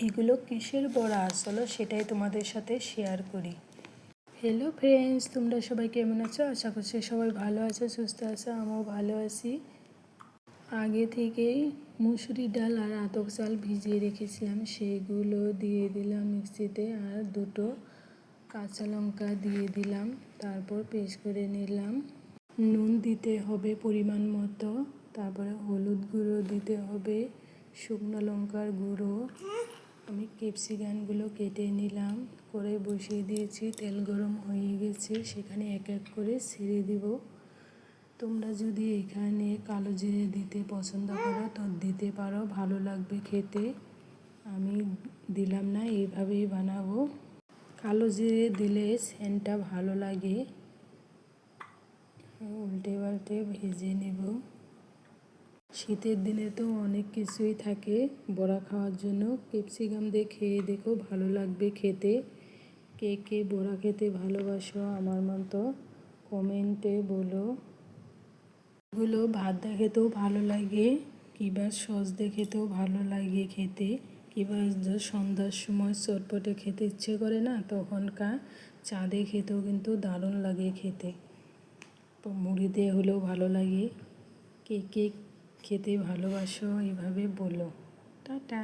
এগুলো কিসের বড়া চলো সেটাই তোমাদের সাথে শেয়ার করি। হ্যালো ফ্রেন্ডস, তোমরা সবাই কেমন আছো? আশা করছি সবাই ভালো আছো, সুস্থ আছো, আমিও ভালো আছি। আগে থেকেই মুসুরি ডাল আর আতপ চাল ভিজিয়ে রেখেছিলাম, সেগুলো দিয়ে দিলাম মিক্সিতে, আর দুটো কাঁচা লঙ্কা দিয়ে দিলাম, তারপর পেস্ট করে নিলাম। নুন দিতে হবে পরিমাণ মতো, তারপরে হলুদ গুঁড়ো দিতে হবে, শুকনো লঙ্কার গুঁড়ো। আমি ক্যাপসিকামগুলো কেটে নিলাম, করে বসিয়ে দিয়েছি, তেল গরম হয়ে গেছে, সেখানে এক এক করে ছেড়ে দিব। তোমরা যদি এখানে কালো জিরে দিতে পছন্দ করো তো দিতে পারো, ভালো লাগবে খেতে। আমি দিলাম না, এইভাবেই বানাবো। কালো জিরে দিলে সেন্টটা ভালো লাগে। উল্টে পাল্টে ভেজে নেব। শীতের দিনে তো অনেক কিছুই থাকে বড়া খাওয়ার জন্য, ক্যাপসিকাম দিয়ে খেয়ে দেখো, ভালো লাগবে খেতে। কে কে বড়া খেতে ভালোবাসো আমার মতো কমেন্টে বলো। এগুলো ভাত দিয়ে খেতেও ভালো লাগে, কিংবা সস দিয়ে খেতেও ভালো লাগে খেতে, কিংবা সন্ধ্যার সময় চটপটে খেতে ইচ্ছে করে না, তখনকার চা দিয়ে খেতেও কিন্তু দারুণ লাগে খেতে। মুড়ি দিয়ে হলেও ভালো লাগে। কে কে খেতে ভালোবাসো এভাবে বলো। টাটা।